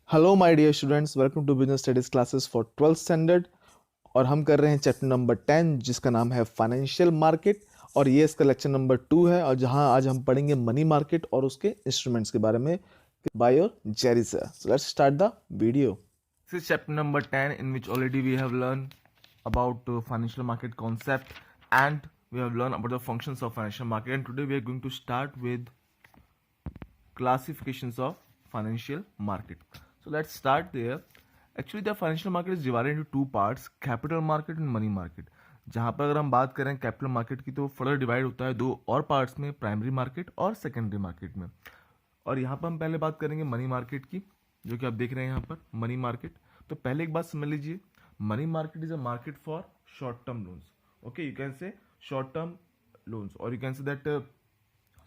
Hello my dear students, welcome to business studies classes for 12th standard. और हम कर रहे हैं चैप्टर नंबर 10 जिसका नाम है फाइनेंशियल मार्केट। और ये इसका लेक्चर नंबर 2 है, और जहां आज हम पढ़ेंगे मनी मार्केट और उसके इंस्ट्रूमेंट्स के बारे में by your Jerry sir. So let's start the video. This is chapter number 10 in which already we have learned about financial market concept, and we have learned about the functions of financial market, and today we are going to start with classifications of financial market. So let's start there. Actually the financial market is divided into two parts, capital market and money market. जहाँ पर अगर हम बात करें capital market की तो further divide होता है दो और पार्ट्स में, प्राइमरी मार्केट और सेकेंडरी मार्केट में। और यहाँ पर हम पहले बात करेंगे मनी मार्केट की, जो कि आप देख रहे हैं यहाँ पर मनी मार्केट। तो पहले एक बात समझ लीजिए, money market is a market for short term loans. Okay, you can say short term loans, or you can say that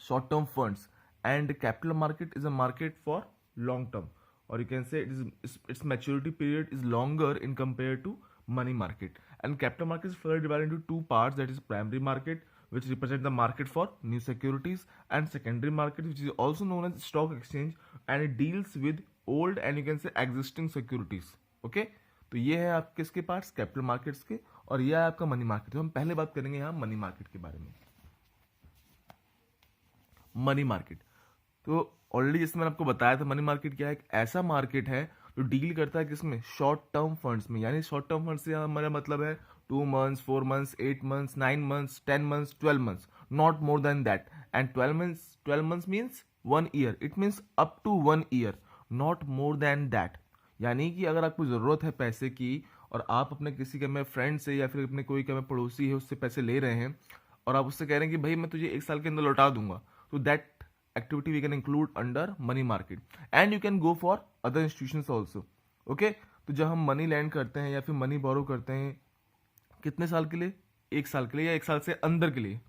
short term funds, and capital market is a market for long term, or you can say its maturity period is longer in compared to money market. And capital market is further divided into two parts, that is primary market, which represent the market for new securities, and secondary market, which is also known as stock exchange, and it deals with old and you can say existing securities. Okay, तो ये है आपके इसके parts capital markets के, और ये है आपका मनी मार्केट। तो हम पहले बात करेंगे यहाँ मनी मार्केट के बारे में। मनी मार्केट, तो ऑलरेडी जैसे मैंने आपको बताया था, मनी मार्केट क्या है, एक ऐसा मार्केट है जो डील करता है किसमें, शॉर्ट टर्म फंड्स में। यानी शॉर्ट टर्म फंड्स से हमारा मतलब है 2 months, 4 months, 8 months, 9 months, 10 months, 12 months, not more than that. And 12 months means 1 year, it means up to 1 year, not more than that. यानी कि अगर आपको ज़रूरत है पैसे की और आप अपने किसी के फ्रेंड से या फिर अपने कोई के पड़ोसी है उससे पैसे ले रहे हैं, और आप उससे कह रहे हैं कि भाई मैं तुझे 1 साल के अंदर लौटा दूंगा, तो that activity we can include under money market, and you can go for other institutions also. Okay, तो जब हम मनी लैंड करते हैं या फिर मनी बोरो करते हैं, कितने साल के लिए, 1 साल के लिए या 1 साल से अंदर के लिए,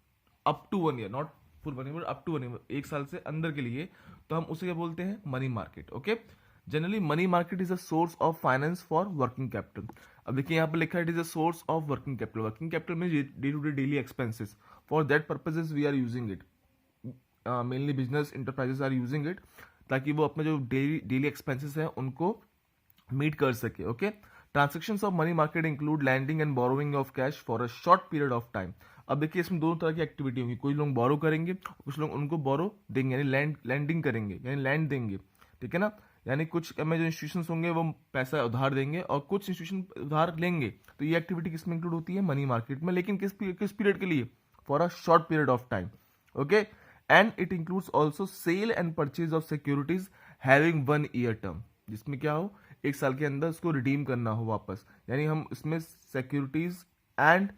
up to 1 year, not full 1 year, up to 1 year, 1 साल से अंदर के लिए, तो हम उसे क्या बोलते हैं, money market. Okay, generally money market is a source of finance for working capital. अब देखिए यहाँ पर लिखा है it is a source of working capital. Working capital में day to day daily expenses, for that purposes we are using it. Mainly business enterprises are using it, ताकि वो अपने जो डेली एक्सपेंसेस हैं उनको मीट कर सके। Okay, transactions of money market include lending and borrowing of cash for a short period of time. अब देखिए इसमें दोनों तरह की एक्टिविटी होंगी, कुछ लोग बोरो करेंगे, कुछ लोग उनको बोरो देंगे, यानी लैंडिंग करेंगे, यानी लैंड देंगे। ठीक है ना, यानी कुछ में जो इंस्टीट्यूशन होंगे वो पैसा उधार देंगे और कुछ इंस्टीट्यूशन उधार लेंगे। तो ये एक्टिविटी किस में इंक्लूड होती है, मनी मार्केट में, लेकिन किस पीरियड के लिए, for a short period of time. Okay, and it includes also sale and purchase of securities having 1 year term, जिसमें क्या हो, 1 साल के अंदर उसको रिडीम करना हो वापस। यानी हम इसमें securities and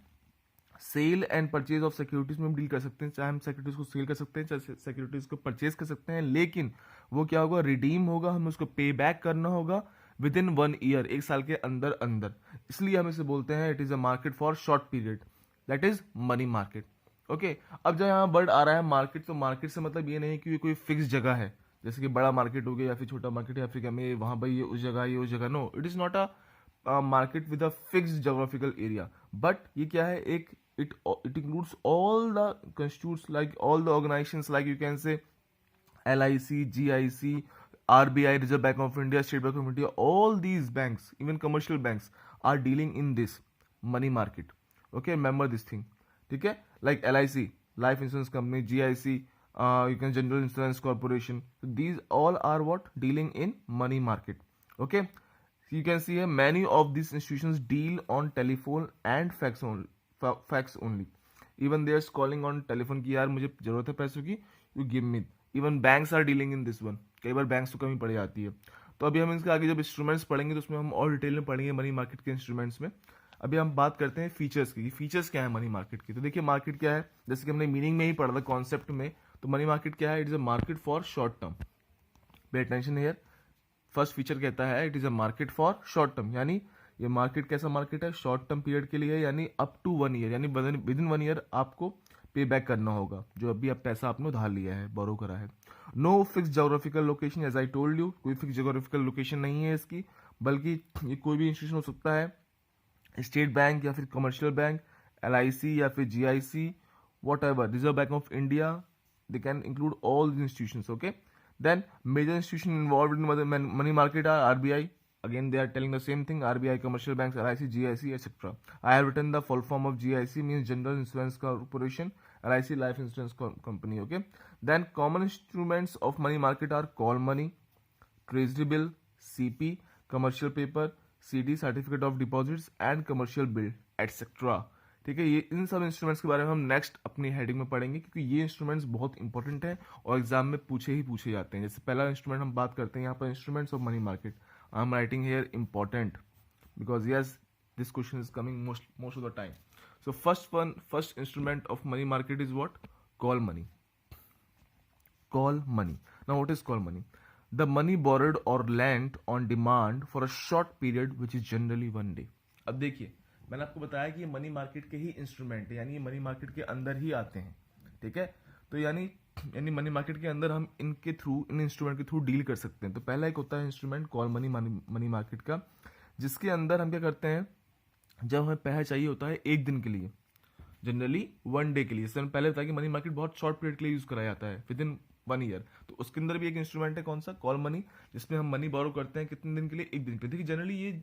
sale and purchase of securities में हम डील कर सकते हैं, चाहे हम सिक्योरिटीज को सेल कर सकते हैं, चाहे सिक्योरिटीज को परचेज कर सकते हैं, लेकिन वो क्या होगा, रिडीम होगा, हमें उसको पे बैक करना होगा विद इन 1 year, 1 साल के अंदर अंदर। इसलिए हम इसे बोलते हैं it is a market for short period, that is money market. Okay, अब जब यहाँ वर्ड आ रहा है मार्केट, तो मार्केट से मतलब ये नहीं कि ये कोई फिक्स जगह है, जैसे कि बड़ा मार्केट हो गया या फिर छोटा मार्केट है अफ्रीका में, वहां भाई ये उस जगह ये उस जगह। No, it is not a market with a fix geographical area, but ये क्या है, एक it includes all the constitutes, like all the organizations, like you can say LIC, GIC, RBI, Reserve Bank of India, State Bank of India, all these banks, even commercial banks, are dealing in this money market. Okay, remember this thing. ठीक है, like LIC, Life Insurance Company, GIC, you can General Insurance Corporation. So these all are what, dealing in money market. Okay, so you can see here many of these institutions deal on telephone and fax only. Even they are calling on telephone कि यार मुझे जरूरत है पैसों की, you give me. Even banks are dealing in this one, कई बार banks को कमी पड़ जाती है। तो अभी हम इसके आगे जब इंस्ट्रूमेंट्स पढ़ेंगे तो उसमें हम और डिटेल में पढ़ेंगे मनी मार्केट के इंस्ट्रूमेंट्स में। अभी हम बात करते हैं फीचर्स की, फीचर्स क्या है मनी मार्केट की। तो देखिए मार्केट क्या है, जैसे कि हमने मीनिंग में ही पढ़ा था कॉन्सेप्ट में, तो मनी मार्केट क्या है, it is a market for short term. Pay attention here, first feature कहता है it is a market for short term, यानी ये मार्केट कैसा मार्केट है, शॉर्ट टर्म पीरियड के लिए, यानी अप टू 1 year, यानी विद इन 1 year आपको पे बैक करना होगा जो अभी आप पैसा आपने उधार लिया है, बोरो करा है। No fix geographical location, as I told you, कोई फिक्स जोग्राफिकल लोकेशन नहीं है इसकी, बल्कि ये कोई भी इंस्टीट्यूशन हो सकता है, स्टेट बैंक या फिर कमर्शियल बैंक, LIC या फिर GIC, what ever, reserve Bank of India, they can include all the institutions. Okay, Then major institution involved in money market are RBI. Again, they are telling the same thing. RBI, commercial banks, LIC, GIC, etc. I have written the full form of GIC, means General Insurance Corporation. LIC, Life Insurance Company. Okay. Then common instruments of money market are call money, treasury bill, CP, commercial paper, CD, certificate of deposits and commercial bill, etc. ठीक है, ये इन सब instruments के बारे में हम next अपनी heading में पढ़ेंगे, क्योंकि ये इंस्ट्रूमेंट्स बहुत इंपॉर्टेंट हैं और एग्जाम में पूछे जाते हैं. जैसे पहला इंस्ट्रूमेंट हम बात करते हैं यहाँ पर, instruments of money market. I am writing here important because yes this question is coming most of the time. So first instrument of money market is what? Call money. Call money. Now, what is call money? The money borrowed or lent on demand for a short period, which is generally 1 day. अब देखिए, मैंने आपको बताया कि ये money market के ही instrument है, यानी ये मनी मार्केट के अंदर ही आते हैं. ठीक है, तो यानी मनी मार्केट के अंदर हम इनके थ्रू, इन इंस्ट्रूमेंट के थ्रू डील कर सकते हैं. तो पहला एक होता है इंस्ट्रूमेंट कॉल मनी मार्केट का, जिसके अंदर हम क्या करते हैं, जब हमें पैसा चाहिए होता है एक दिन के लिए, जनरली 1 डे के लिए. जैसे मैंने पहले बताया कि मनी मार्केट बहुत शॉर्ट पीरियड के लिए यूज कराया जाता है, विद इन 1 ईयर. तो उसके अंदर भी एक इंस्ट्रूमेंट है, कौन सा? कॉल मनी, जिसमें हम मनी बोरो करते हैं कितने दिन के लिए? एक दिन के लिए. देखिए जनरली ये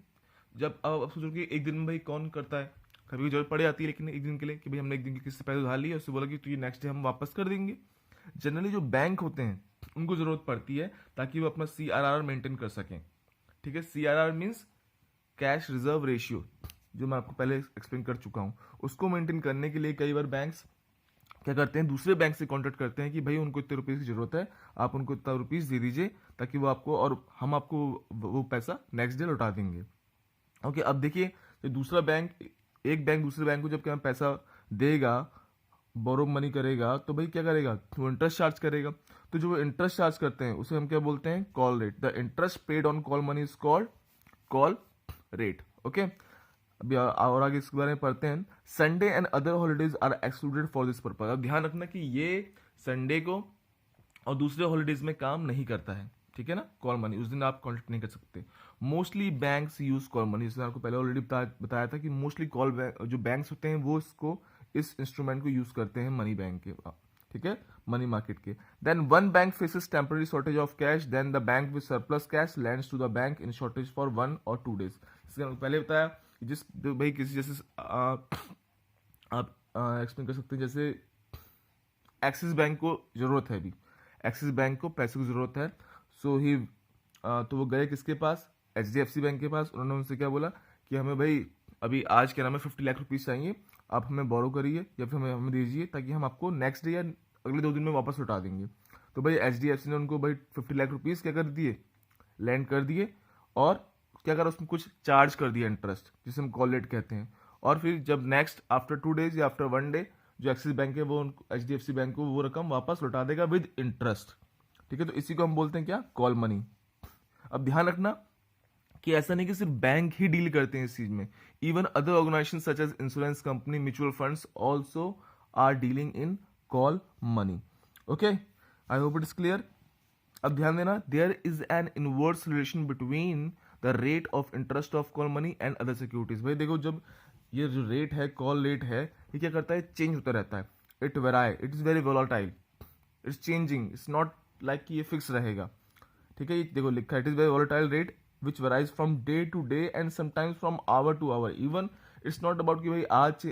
जब आप सोचो कि एक दिन में भाई कौन करता है, कभी जरूरत पड़ जाती है, लेकिन एक दिन के लिए कि भाई हमने एक दिन के किसी से पैसे उधार लिए, उससे बोला कि तो ये नेक्स्ट डे हम वापस कर देंगे. जनरली जो बैंक होते हैं उनको जरूरत पड़ती है ताकि वो अपना CRR मेंटेन कर सकें. ठीक है, CRR means cash reserve ratio, जो मैं आपको पहले एक्सप्लेन कर चुका हूँ. उसको मेंटेन करने के लिए कई बार बैंक्स क्या करते हैं, दूसरे बैंक से कॉन्टेक्ट करते हैं कि भाई उनको इतने रुपीज़ की जरूरत है, आप उनको इतना रुपीज़ दे दीजिए ताकि वो आपको, और हम आपको वो पैसा नेक्स्ट डे लौटा देंगे. ओके, अब देखिए, जो दूसरा बैंक, एक बैंक दूसरे बैंक को जब क्या पैसा देगा, बोरो मनी करेगा, तो भाई क्या करेगा, वो इंटरेस्ट चार्ज करेगा. तो जो वो इंटरेस्ट चार्ज करते हैं उसे हम क्या बोलते हैं? Call rate. The interest paid on call money is called call rate. Okay, अभी और आगे इसके बारे में पढ़ते हैं. Sunday and other holidays are excluded for this purpose. अब ध्यान रखना कि ये संडे को और दूसरे हॉलीडेज में काम नहीं करता है. ठीक है ना, कॉल मनी उस दिन आप कॉन्टेक्ट नहीं कर सकते. Mostly banks use call money. इसमें आपको पहले ऑलरेडी बताया था कि मोस्टली जो बैंक्स होते हैं वो इस इंस्ट्रूमेंट को यूज करते हैं मनी बैंक के, ठीक है, मनी मार्केट के. Then one bank faces temporary shortage of cash, then the bank with surplus cash lends to the bank in shortage for 1 or 2 days. इसके पहले बताया जिस भाई किसी जैसे आप एक्सप्लेन कर सकते हैं, जैसे एक्सिस बैंक को जरूरत है, अभी एक्सिस बैंक को पैसे की जरूरत है. सो ही तो वो गए किसके पास? HDFC बैंक के पास. उन्होंने उनसे क्या बोला कि हमें भाई अभी आज के नाम में 50 लाख रुपीज़ चाहिए, आप हमें बोरो करिए या फिर हमें दीजिए ताकि हम आपको नेक्स्ट डे या अगले 2 दिन में वापस लौटा देंगे. तो भाई HDFC ने उनको भाई 50 लाख रुपीज़ क्या कर दिए, लैंड कर दिए, और क्या करा, उसमें कुछ चार्ज कर दिया इंटरेस्ट, जिसे हम कॉल रेट कहते हैं. और फिर जब नेक्स्ट आफ्टर 2 days या आफ्टर 1 day जो एक्सिस बैंक है वो HDFC बैंक को वो रकम वापस लौटा देगा विद इंटरेस्ट. ठीक है, तो इसी को हम बोलते हैं क्या? Call money. अब ध्यान रखना कि ऐसा नहीं कि सिर्फ बैंक ही डील करते हैं इस चीज में. Even other organisation such as insurance company, mutual funds also are dealing in call money. Okay, I hope it is clear. अब ध्यान देना, there is an inverse relation between the rate of interest of call money and other securities. भाई देखो, जब ये जो rate है, call rate है, ये क्या करता है? चेंज होता रहता है. It वेराई, it is very volatile, it's changing, it's not like कि ये फिक्स रहेगा. ठीक है, ये देखो लिखा है, it is very volatile rate which varies from day to day and sometimes from hour to hour. Even it's not about कि भाई आज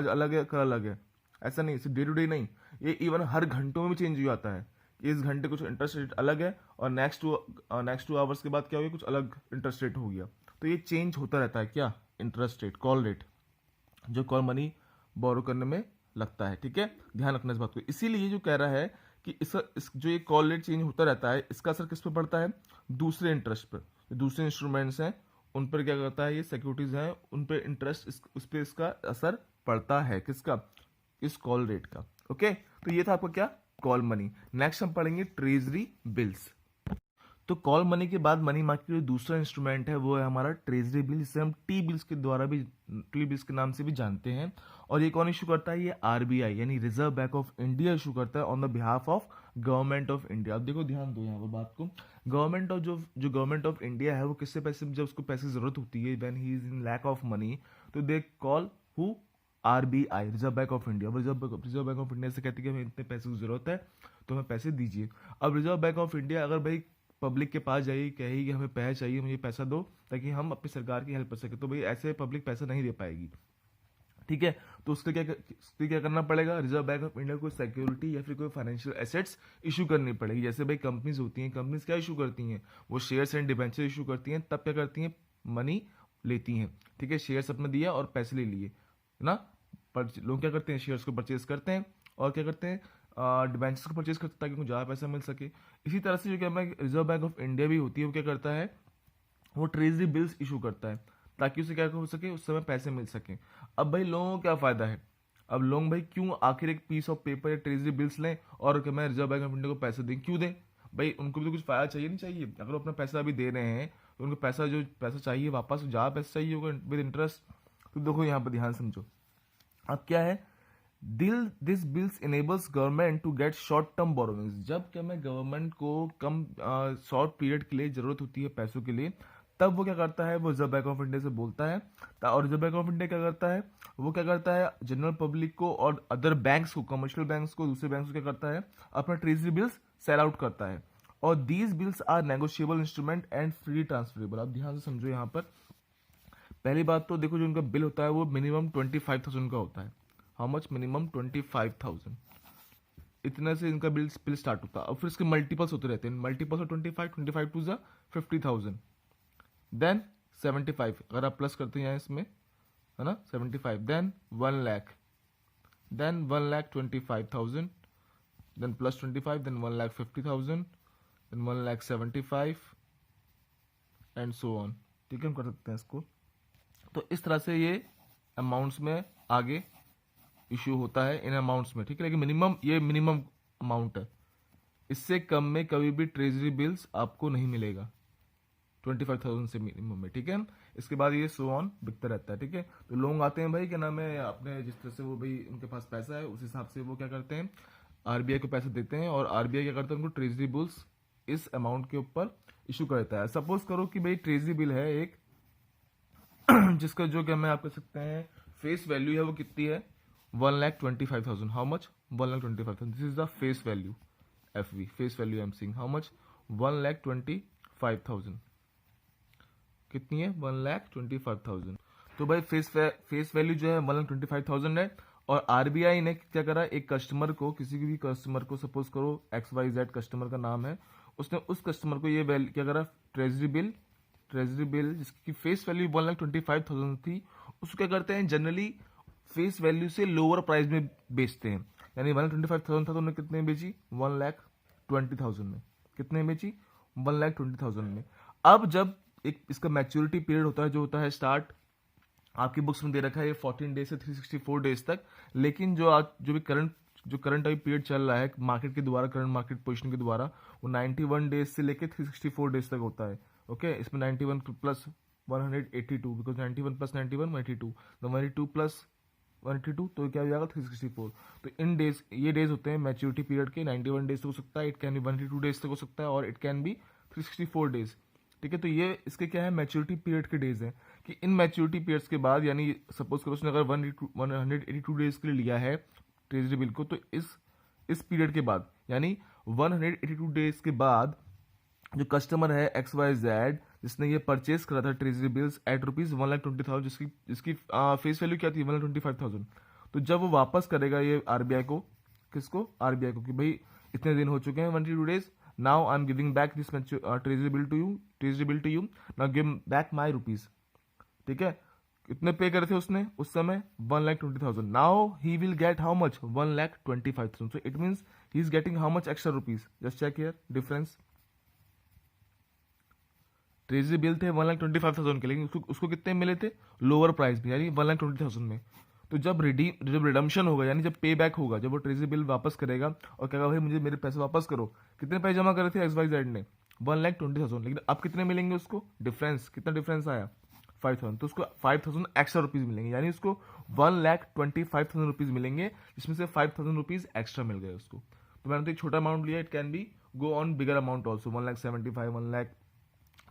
अलग है, कल अलग है, ऐसा नहीं, सिर्फ डे टू डे नहीं, ये इवन हर घंटों में भी चेंज हो जाता है. इस घंटे कुछ इंटरेस्ट रेट अलग है और नेक्स्ट टू आवर्स के बाद क्या हो गया, कुछ अलग इंटरेस्ट रेट हो गया. तो ये चेंज होता रहता है क्या? इंटरेस्ट रेट, कॉल रेट, जो कॉल मनी बोरो करने में लगता है. ठीक है, ध्यान रखना इस बात को. इसीलिए जो कह रहा है कि जो ये कॉल रेट चेंज होता रहता है, इसका असर किस पर पड़ता है? दूसरे इंटरेस्ट पर. दूसरे इंस्ट्रूमेंट्स हैं उन पर क्या करता है, ये सिक्योरिटीज हैं उन पर इंटरेस्ट, उस पर इसका असर पड़ता है. किसका? इस कॉल रेट का. ओके, तो ये था आपका क्या? Call money. नेक्स्ट हम पढ़ेंगे ट्रेजरी बिल्स. तो कॉल मनी के बाद मनी मार्केट का दूसरा इंस्ट्रूमेंट है वो है हमारा ट्रेजरी बिल, जिसे हम टी बिल्स के द्वारा भी, टी बिल्स के नाम से भी जानते हैं. और ये कौन इशू करता है? ये RBI यानी reserve Bank of India issue करता है on the behalf of government of India. अब देखो, ध्यान दो यहाँ पर बात को. गवर्नमेंट ऑफ इंडिया है वो किससे पैसे, जब उसको पैसे की जरूरत होती है, when he is in lack of money, तो they call RBI, Reserve Bank of India. Reserve Bank of India से कहती है कि हमें इतने पैसे की जरूरत है, तो हमें पैसे दीजिए। अब रिजर्व बैंक ऑफ इंडिया अगर भाई पब्लिक के पास जाइए कहेगी कि हमें पैसा चाहिए, मुझे पैसा दो ताकि हम अपनी सरकार की हेल्प कर सके, तो भाई ऐसे पब्लिक पैसा नहीं दे पाएगी। ठीक है, तो उसके क्या करना पड़ेगा, रिजर्व बैंक ऑफ इंडिया को सिक्योरिटी या फिर कोई फाइनेंशियल एसेट्स इशू करनी पड़ेगी। जैसे भाई कंपनीज होती हैं, कंपनीज क्या इशू करती हैं, वो शेयर्स एंड डिबेंचर इशू करती हैं, तब क्या करती हैं, मनी लेती हैं। ठीक है, शेयर्स अपने दिया और पैसे ले लिए ना, पर लोग क्या करते हैं, शेयर्स को परचेज करते हैं और क्या करते हैं, डिबेंचर्स को परचेज करते हैं ताकि उनको ज़्यादा पैसा मिल सके। इसी तरह से जो क्या रिजर्व बैंक ऑफ इंडिया भी होती है, वो क्या करता है, वो ट्रेजरी बिल्स इशू करता है ताकि उसे क्या हो सके, उस समय पैसे मिल सके। अब भाई लोगों को क्या फायदा है, अब लोग भाई क्यों आखिर एक पीस ऑफ पेपर या ट्रेजरी बिल्स लें और क्या मैं रिजर्व बैंक ऑफ इंडिया को पैसे दें, क्यों दें भाई, उनको भी तो कुछ फायदा चाहिए नहीं चाहिए। अगर वो अपना पैसा अभी दे रहे हैं तो उनको पैसा चाहिए वापस, ज़्यादा पैसा चाहिए होगा विद इंटरेस्ट। तो देखो यहाँ पर ध्यान समझो, अब क्या है, this bills enables government to get short term borrowings. जब क्या मैं गवर्नमेंट को कम शॉर्ट पीरियड के लिए जरूरत होती है पैसों के लिए, तब वो क्या करता है, वो रिजर्व बैंक ऑफ इंडिया से बोलता है। और रिजर्व बैंक ऑफ इंडिया क्या करता है, वो क्या करता है, जनरल पब्लिक को और अदर बैंक्स को, कमर्शियल बैंक्स को, दूसरे बैंक्स को क्या करता है, अपना ट्रेजरी बिल्स सेल आउट करता है। और these bills are negotiable instrument and free transferable. आप ध्यान से समझो यहाँ पर, पहली बात तो देखो, जो उनका बिल होता है वो मिनिमम 25,000 का होता है। हाउ मच, मिनिमम 25,000, इतने से इनका बिल स्टार्ट होता है। और फिर इसके मल्टीपल्स होते रहते हैं, मल्टीपल्स ऑफ 25 टू ज़ा 50,000, देन 75, अगर आप प्लस करते हैं इसमें, है ना, 75, then 1 lakh, then 1,25,000, then plus 25, then 1,50,000, then 1,75 and so on. ठीक है, हम कर सकते हैं इसको। तो इस तरह से ये अमाउंट्स में आगे इशू होता है, इन अमाउंट्स में। ठीक है, लेकिन मिनिमम अमाउंट है, इससे कम में कभी भी ट्रेजरी बिल्स आपको नहीं मिलेगा 25,000 से मिनिमम में। ठीक है, इसके बाद ये सो ऑन बिकता रहता है। ठीक है, तो लोग आते हैं भाई, क्या नाम है, अपने जिस तरह से वो भाई उनके पास पैसा है उस हिसाब से वो क्या करते हैं, आरबीआई को पैसे देते हैं, और आरबीआई क्या करता है, उनको ट्रेजरी बिल्स इस अमाउंट के ऊपर इशू कर देता है। सपोज करो कि भाई ट्रेजरी बिल है एक जिसका जो क्या मैं आप कह सकते हैं फेस वैल्यू है वो कितनी है, 1,25,000। How much, 1,25,000, this is the face value, F V face value I am seeing. How much, 1,25,000, कितनी है, 1,25,000। तो भाई फेस वैल्यू जो है 1,25,000 है। और आरबीआई ने क्या करा, एक कस्टमर को, किसी भी कस्टमर को, सपोज करो XYZ कस्टमर का नाम है, उसने उस कस्टमर को ये वैल्यू क्या करा, ट्रेजरी बिल जिसकी फेस वैल्यू 1,25,000 थी, उसको क्या करते हैं, जनरली फेस वैल्यू से लोअर प्राइस में बेचते हैं। यानी 1,25,000 था तो उन्होंने कितने में बेची, 1,20,000 में। कितने में बेची, 1,20,000 में। अब जब एक इसका मैच्योरिटी पीरियड होता है, जो होता है स्टार्ट, आपकी बुक्स में दे रखा है ये 14 डेज से 364 डेज तक, लेकिन जो करंट अभी पीरियड चल रहा है मार्केट के द्वारा, करंट मार्केट पोजीशन के द्वारा, वो 91 डेज से लेके 364 डेज तक होता है। ओके, इसमें 91 प्लस 182, बिकॉज 91 प्लस 91 182, तो 182 प्लस 182, तो क्या हो जाएगा 364। तो इन डेज, ये डेज होते हैं मैच्योरिटी पीरियड के, 91 डेज तक हो सकता है, इट कैन बी 182 डेज तक हो सकता है, और इट कैन बी 364 डेज। ठीक है, तो ये इसके क्या है, मैच्योरिटी पीरियड के डेज हैं, कि इन मैच्योरिटी पीरियड्स के बाद, यानी सपोज करो उसने अगर 182 डेज के लिए लिया है ट्रेजरी बिल को, तो इस पीरियड के बाद, यानी 182 डेज के बाद, जो कस्टमर है XYZ जिसने ये परचेज करा था ट्रेजरी बिल्स एट रुपीज 1,20,000, जिसकी फेस वैल्यू क्या थी, 1,25,000, तो जब वो वापस करेगा ये आरबीआई को, किसको, आरबीआई को, कि भाई इतने दिन हो चुके हैं 182 days, now I am giving back this treasury bill to you, now give back my rupees. ठीक है, कितने पे करे थे उसने उस समय, 1,20,000, now he will get how much, 1,25,000, so it means he is getting how much extra rupees, just check here difference. Treasury bill थे 1,25,000 के, लेकिन उसको कितने मिले थे, लोअर प्राइस में, यानी 1,20,000 में। तो जब रिडम्पशन होगा, यानी जब पे बैक होगा, जब वो ट्रेजरी बिल वापस करेगा और कहेगा भाई मुझे मेरे पैसे वापस करो, कितने पैसे जमा करे थे XYZ ने, 1,20,000, लेकिन अब कितने मिलेंगे उसको, डिफरेंस, कितना डिफरेंस आया, 5,000, तो उसको 5,000 एक्स्ट्रा रुपीज मिलेंगे, यानी उसको 1,25,000 रुपीज मिलेंगे, जिसमें से 5,000 रुपीज एक्स्ट्रा मिल गए उसको। तो मैंने तो एक छोटा अमाउंट लिया, it can be go on bigger amount also, 1,75,000, 1,00,000,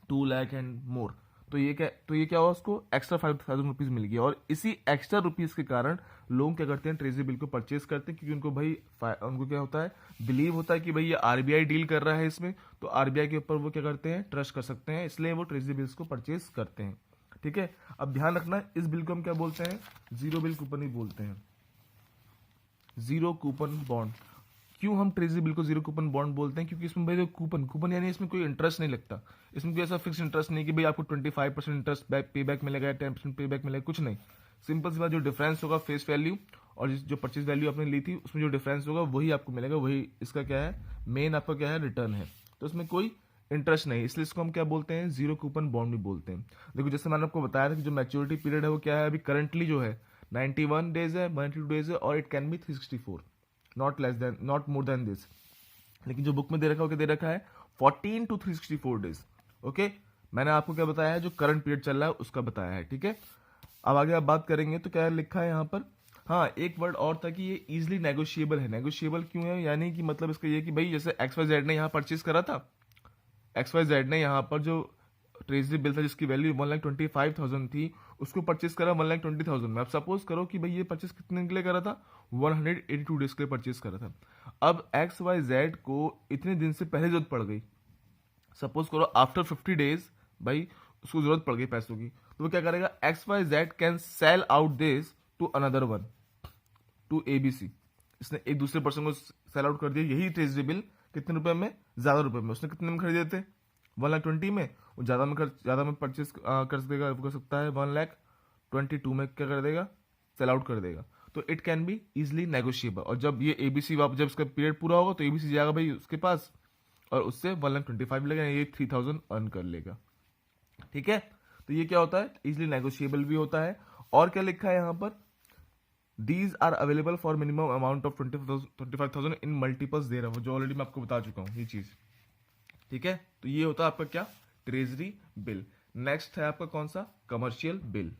2 lakh and more. तो ये क्या हुआ, उसको एक्स्ट्रा 5,000 रुपीज़ मिल गया। और इसी एक्स्ट्रा रुपीज़ के कारण लोग क्या करते हैं, ट्रेजरी बिल को परचेज करते हैं, क्योंकि उनको भाई उनको क्या होता है, बिलीव होता है कि भाई ये आरबीआई डील कर रहा है इसमें, तो आरबीआई के ऊपर वो क्या करते हैं, ट्रस्ट कर सकते हैं, इसलिए वो ट्रेजरी बिल्स को परचेज करते हैं। ठीक है, अब ध्यान रखना, इस बिल को हम क्या बोलते हैं, जीरो बिल कूपन ही बोलते हैं, जीरो कूपन बॉन्ड। क्यों हम ट्रेजरी बिल को जीरो कूपन बॉन्ड बोलते हैं, क्योंकि इसमें भाई जो कूपन यानी इसमें कोई इंटरेस्ट नहीं लगता, इसमें कोई ऐसा फिक्स इंटरेस्ट नहीं कि भाई आपको 25% इंटरेस्ट पे बैक मिलेगा, 10% पे बैक मिलेगा, कुछ नहीं। सिंपल सी बात, जो डिफरेंस होगा फेस वैल्यू और जो परचेज वैल्यू आपने ली थी उसमें जो डिफरेंस होगा वही आपको मिलेगा, वही इसका क्या है, मेन आपका क्या है, रिटर्न है। तो इसमें कोई इंटरेस्ट नहीं, इसलिए इसको हम क्या बोलते हैं, जीरो कूपन बॉन्ड भी बोलते हैं। देखो जैसे मैंने आपको बताया था कि जो मैच्योरिटी पीरियड है वो क्या है, अभी करंटली जो है 91 डेज है, 92 डेज है, और it can B 364, not more then this. लेकिन जो बुक में दे रखा है, क्या दे रखा है, 14 to 364 डेज। ओके, मैंने आपको क्या बताया है, जो करंट पीरियड चल रहा है उसका बताया है। ठीक है, अब आगे आप बात करेंगे तो क्या लिखा है यहाँ पर, हाँ एक वर्ड और था कि ये इजिली नेगोशिएबल है। नेगोशिएबल क्यों है, यानी कि मतलब इसका ये कि भाई जैसे XYZ ने यहाँ परचेज करा था, XYZ ने यहाँ पर जो ट्रेजरी बिल था जिसकी वैल्यू 1,25,000 थी, उसको परचेज करा 1,20,000 में। अब सपोज करो कि भाई ये परचेज कितने के लिए करा था, 182 डेज के लिए परचेज करा था। अब XYZ को इतने दिन से पहले जरूरत पड़ गई, सपोज करो आफ्टर 50 डेज भाई उसको जरूरत पड़ गई पैसों की, तो वो क्या करेगा, XYZ can sell out this to another one, to ABC। इसने एक दूसरे पर्सन को सेल आउट कर दिया यही ट्रेजरी बिल, कितने रुपए में, ज्यादा रुपए में। उसने कितने में खरीदे थे, 1,20,000 में, वो ज्यादा में परचेज कर देगा, कर सकता है 1,22,000 में क्या कर देगा, सेल आउट कर देगा। तो it can be easily negotiable. और जब ये ABC जब इसका पीरियड पूरा होगा तो ABC जाएगा भाई उसके पास और उससे 1,25,000 लेगा, ये 3,000 अर्न कर लेगा। ठीक है, तो ये क्या होता है, इजिली नेगोशिएबल भी होता है। और क्या लिखा है यहाँ पर, these are available for minimum amount of 25,000 in multiples दे रहा हूँ, जो ऑलरेडी मैं आपको बता चुका हूँ ये चीज। ठीक है, तो ये होता है आपका क्या, ट्रेजरी बिल। नेक्स्ट है आपका कौन सा, कमर्शियल बिल।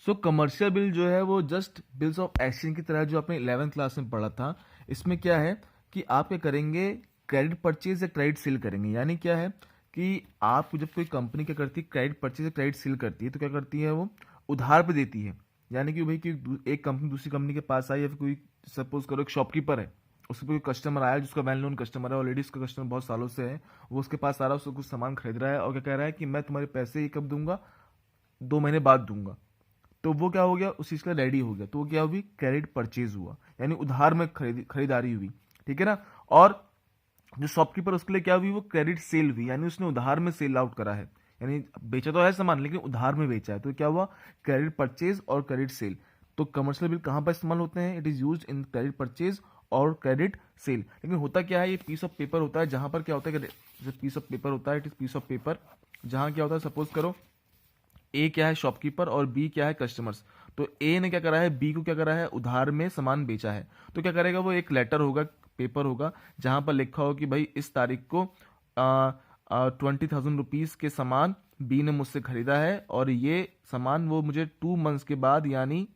सो कमर्शियल बिल जो है वो जस्ट बिल्स ऑफ एक्सचेंज की तरह जो आपने 11th क्लास में पढ़ा था। इसमें क्या है कि आप क्या करेंगे, क्रेडिट परचेज या क्रेडिट सेल करेंगे। यानी क्या है कि आप जब कोई कंपनी क्या करती है, क्रेडिट परचेज या क्रेडिट सेल करती है, तो क्या करती है, वो उधार पे देती है। यानी कि भाई कि एक कंपनी दूसरी कंपनी के पास आई, या फिर कोई सपोज करो एक शॉपकीपर है, उसके कोई कस्टमर आया जिसका वेल नोन कस्टमर है, ऑलरेडी उसका कस्टमर बहुत सालों से है, वो उसके पास आ रहा है, उसको कुछ सामान खरीद रहा है और क्या कह रहा है कि मैं तुम्हारे पैसे ये कब दूंगा, 2 महीने बाद दूंगा। तो वो क्या हो गया, उस चीज का रेडी हो गया, तो वो क्या हुई, क्रेडिट परचेज हुआ, यानी उधार में खरीदारी हुई। ठीक है ना। और जो शॉपकीपर उसके लिए क्या हुई, वो क्रेडिट सेल हुई, यानी उसने उधार में सेल आउट करा है, यानी बेचा तो है सामान लेकिन उधार में बेचा है, तो क्या हुआ, क्रेडिट परचेज और क्रेडिट सेल। तो कमर्शियल बिल कहां पर इस्तेमाल होते हैं, it is used in credit purchase और क्रेडिट सेल। लेकिन होता क्या है, ये पीस ऑफ पेपर होता है, जहां पर क्या होता है, जैसे पीस ऑफ पेपर होता है, it is peace of paper, जहां क्या होता है, सपोज करो ए क्या है, शॉपकीपर, और बी क्या है, कस्टमर्स। तो ए ने क्या करा है, बी को क्या करा है, उधार में सामान बेचा है। तो क्या करेगा, वो एक लेटर होगा, पेपर होगा, जहां पर लिखा हो कि भाई इस तारीख को 20,000 रुपीज के सामान बी ने मुझसे खरीदा है, और ये सामान वो मुझे 2 मंथ्स के बाद, यानी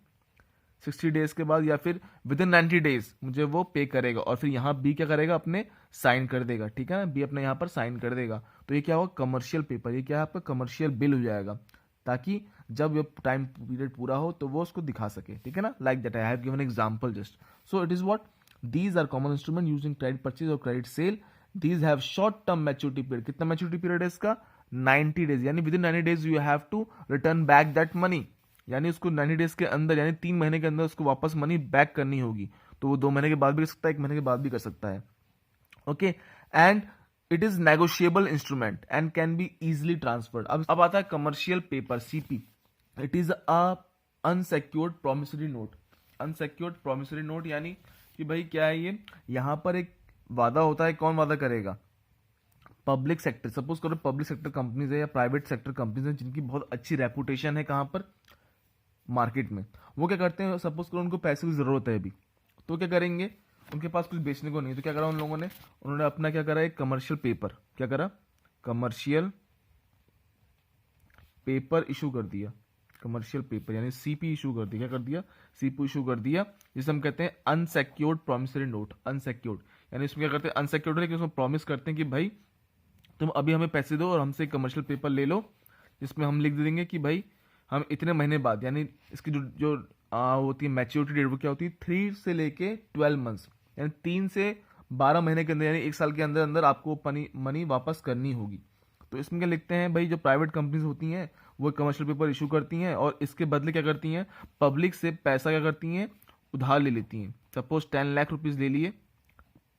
60 डेज के बाद, या फिर विद इन 90 डेज मुझे वो पे करेगा। और फिर यहाँ बी क्या करेगा, अपने साइन कर देगा। ठीक है ना, बी अपने यहाँ पर साइन कर देगा। तो ये क्या होगा, कमर्शियल पेपर, ये क्या है आपका कमर्शियल बिल हो जाएगा, ताकि जब ये टाइम पीरियड पूरा हो तो वो उसको दिखा सके। ठीक है ना, like that I have given example just. So it is what, these are common instrument using credit purchase और credit sale. These have short term maturity period. कितना मैच्योरिटी पीरियड है इसका, 90 डेज, यानी within 90 days you have to return back that money, यानी उसको 90 days के अंदर, यानी 3 महीने के अंदर उसको वापस मनी बैक करनी होगी। तो वो 2 महीने के बाद भी कर सकता है, 1 महीने के बाद भी कर सकता है। Okay, and it is negotiable instrument and can be easily transferred. अब आता है commercial paper, CP. It is a unsecured promissory note. Unsecured promissory note यानी कि भाई क्या है ये, यहां पर एक वादा होता है, कौन वादा करेगा, पब्लिक सेक्टर। सपोज करो पब्लिक सेक्टर कंपनीज है या प्राइवेट सेक्टर कंपनीज है जिनकी बहुत अच्छी रेपुटेशन है, कहां पर, मार्केट में। वो क्या करते हैं, सपोज करो उनको पैसे की जरूरत है अभी, तो क्या करेंगे, उनके पास कुछ बेचने को नहीं है, तो क्या करा उन लोगों ने, उन्होंने अपना क्या करा, एक कमर्शियल पेपर, क्या करा, कमर्शियल पेपर इशू कर दिया। कमर्शियल पेपर यानी सीपी इशू कर दिया, क्या कर दिया, सीपी इशू कर दिया, जिसे हम कहते हैं अनसेक्योर्ड प्रोमिसरी नोट। अनसेक्योर्ड यानी इसमें क्या करते हैं, अनसेक्योर्ड है कि उसमें प्रॉमिस करते हैं कि भाई तुम अभी हमें पैसे दो और हमसे कमर्शियल पेपर ले लो, जिसमें हम लिख देंगे कि भाई हम इतने महीने बाद, यानी इसकी जो जो होती है मैच्योरिटी डेट, वो क्या होती है 3 से लेके 12 मंथ्स, यानी 3 से 12 महीने के अंदर, यानी 1 साल के अंदर अंदर आपको मनी वापस करनी होगी। तो इसमें क्या लिखते हैं भाई, जो प्राइवेट कंपनीज होती हैं वो कमर्शियल पेपर इशू करती हैं और इसके बदले क्या करती हैं, पब्लिक से पैसा क्या करती हैं, उधार ले लेती हैं। सपोज 10 लाख रुपीज़ ले लिए,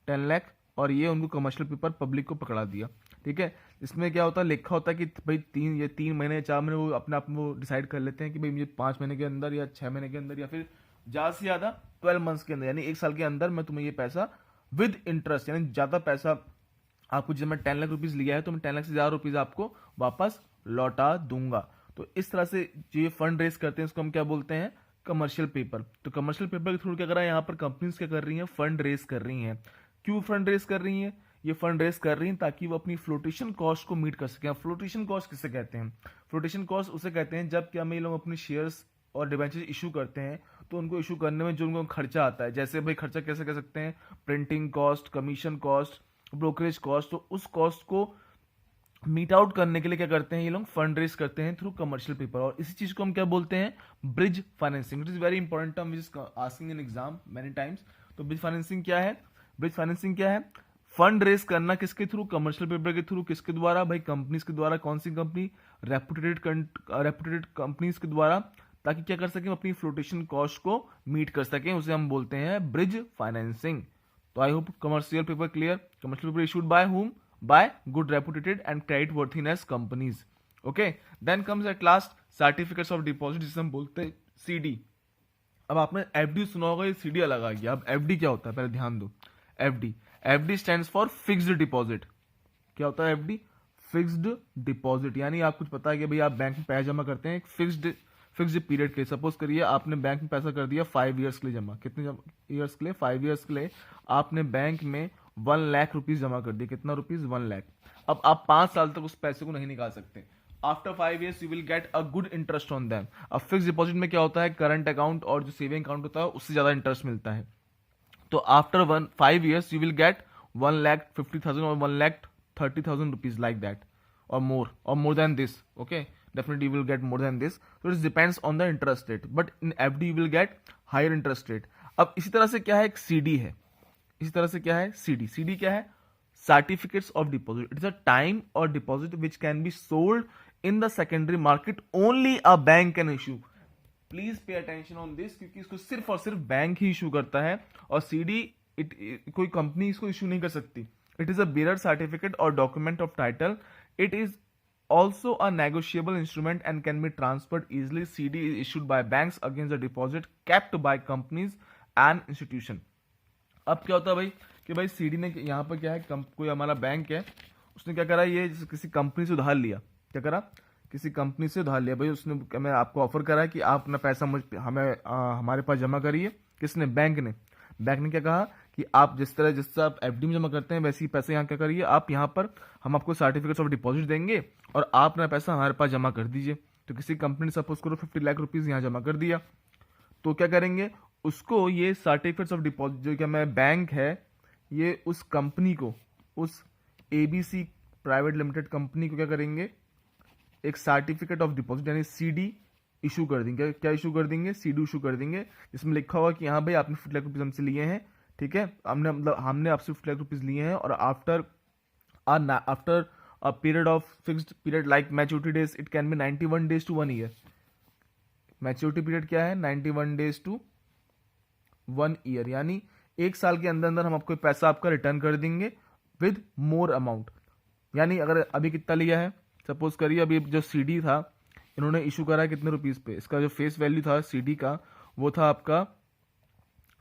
10 लाख, और ये उनको कमर्शियल पेपर पब्लिक को पकड़ा दिया। ठीक है, इसमें क्या होता है, लिखा होता है कि भाई 3 महीने 4 महीने, वो अपने आप में वो डिसाइड कर लेते हैं कि भाई मुझे 5 महीने के अंदर या 6 महीने के अंदर या फिर ज़्यादा से ज़्यादा 12 मंथ्स के अंदर, यानी 1 साल के अंदर मैं तुम्हें ये पैसा विद इंटरेस्ट, यानी ज़्यादा पैसा आपको, जब मैं 10 लाख रुपीज़ लिया है तो मैं 10 लाख से ज़्यादा रुपीज़ आपको वापस लौटा दूंगा। तो इस तरह से जो ये फंड रेस करते हैं इसको हम क्या बोलते हैं, कमर्शियल पेपर। तो कमर्शियल पेपर के थ्रू क्या कर रहा है, यहाँ पर कंपनीज क्या कर रही हैं, फंड रेस कर रही हैं। क्यों फंड रेस कर रही हैं, ये फंड रेस कर रही हैं ताकि वो अपनी फ्लोटेशन कॉस्ट को मीट कर सकें। फ्लोटेशन कॉस्ट किसे कहते हैं, फ्लोटेशन कॉस्ट उसे कहते हैं जब क्या, हम ये लोग अपने शेयर्स और डिबेंचर्स इशू करते हैं तो उनको इशू करने में जो उनको खर्चा आता है, जैसे भाई खर्चा कैसे कह सकते हैं, printing cost, commission cost, brokerage cost, तो उस कॉस्ट को मीट आउट करने के लिए क्या करते हैं ये लोग, फंड रेस करते हैं थ्रू कमर्शियल पेपर। और इसी चीज को हम क्या बोलते हैं, bridge financing. It is very important term which is asking in exam many times. तो ब्रिज फाइनेंसिंग क्या है, ब्रिज फाइनेंसिंग क्या है, फंड रेस करना किसके थ्रू, कमर्शियल पेपर के थ्रू। किसके द्वारा भाई, कंपनीज के द्वारा। कौन सी कंपनी, रेपुटेटेड कंपनीज के द्वारा, ताकि क्या कर सकें, अपनी फ्लोटेशन कॉस्ट को मीट कर सकें। उसे हम बोलते हैं ब्रिज फाइनेंसिंग। तो I hope commercial paper clear. Commercial paper issued by whom, by good reputed and credit worthiness companies. Okay, then comes at last certificates of deposit, जिसे हम बोलते हैं सीडी। अब आपने एफडी सुना होगा, ये सीडी अलग आ गया। अब एफडी क्या होता है, पहले ध्यान दो। FD, FD stands for fixed deposit. क्या होता है एफडी, फिक्स्ड डिपॉजिट, यानी आप कुछ पता है कि भाई आप बैंक में पैसा जमा करते हैं एक फिक्स्ड पीरियड के लिए। सपोज करिए आपने बैंक में पैसा कर दिया 5 ईयर्स के लिए जमा। कितने ईयर्स के लिए, 5 ईयर्स के लिए आपने बैंक में 1 लाख रुपीज जमा कर दिए। कितना रुपीज, 1 लाख। अब आप 5 साल तक उस पैसे को नहीं निकाल सकते। After 5 years you will get a good interest on them. अब फिक्स डिपॉजिट में क्या होता है, करंट अकाउंट और जो सेविंग अकाउंट होता है उससे ज्यादा इंटरेस्ट मिलता है। तो after 5 years you will get 1,50,000 और 1,30,000 rupees like that, or more than this. Okay, definitely you will get more than this. So it depends on the interest rate, but in FD you will get higher interest rate. अब इसी तरह से क्या है, एक CD है। इसी तरह से क्या है, CD क्या है, certificates of deposit. It is a time or deposit which can be sold in the secondary market, only a bank can issue. Please pay attention on this, क्योंकि इसको सिर्फ और सिर्फ बैंक ही इशू करता है और CD कोई कंपनी इसको इशू नहीं कर सकती। It is a bearer certificate or document of title. It is also a negotiable instrument and can be transferred easily. CD is issued by banks against the deposit kept by companies and institution. अब क्या होता है भाई कि भाई CD ने यहाँ पर क्या है, कोई हमारा बैंक है, उसने क्या करा, ये किसी कंपनी से उधार लिया। क्या करा, किसी कंपनी से उधार लिया भाई। उसने मैं आपको ऑफर करा कि आप अपना पैसा हमारे पास जमा करिए। किसने, बैंक ने। बैंक ने क्या कहा कि आप जिस तरह आप एफडी में जमा करते हैं वैसे ही पैसे यहाँ क्या करिए, आप यहाँ पर हम आपको सर्टिफिकेट्स ऑफ डिपॉजिट देंगे और आप अपना पैसा हमारे पास जमा कर दीजिए। तो किसी कंपनी ने सपोज करो 50 लाख रुपीज यहाँ जमा कर दिया, तो क्या करेंगे, उसको ये सर्टिफिकेट्स ऑफ डिपॉजिट जो क्या मैं बैंक है, ये उस कंपनी को, उस ABC प्राइवेट लिमिटेड कंपनी को क्या करेंगे, एक सर्टिफिकेट ऑफ डिपॉजिट यानी CD इशू कर देंगे। क्या इशू कर देंगे, CD इशू कर देंगे, जिसमें लिखा होगा कि हाँ भाई आपने 50 लाख रुपीज हमसे लिए हैं। ठीक है, हमने आपसे 50 लाख रुपीज लिए हैं और after a period of fixed period like maturity days, it can be 91 days to 1 year. Maturity period क्या है, 91 डेज टू 1 ईयर, यानी 1 साल के अंदर अंदर हम आपको पैसा आपका रिटर्न कर देंगे विद मोर अमाउंट। यानी अगर अभी कितना लिया है, सपोज करिए अभी जो CD था इन्होंने इशू करा है कितने रुपीज पे, इसका जो फेस वैल्यू था CD का वो था आपका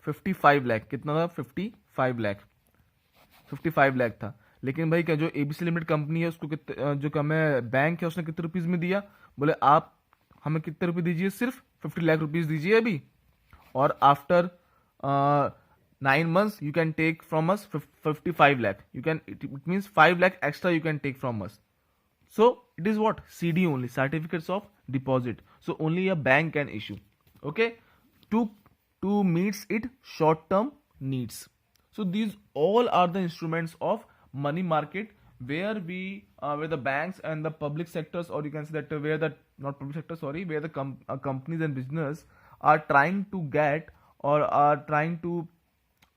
55 लाख। कितना था, 55 लाख था। लेकिन भाई क्या जो ABC लिमिटेड कंपनी है उसको कितने, जो क्या मैं बैंक है उसने कितने रुपीज में दिया, बोले आप हमें कितने रुपए दीजिए, सिर्फ 50 लाख रुपीज दीजिए अभी, और after 9 months you can take from us 55 lakh. It means 5 lakh extra you can take from us. So it is what, CD only, certificates of deposit. So only a bank can issue. Okay, to meets it short term needs. So these all are the instruments of money market where the banks and the public sectors, or you can say that where the not public sector, sorry, where the companies and business are trying to get or are trying to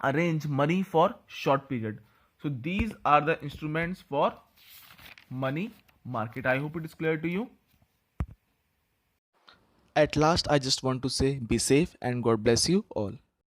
arrange money for short period. So these are the instruments for money market. I hope it is clear to you. At last, I just want to say be safe and God bless you all.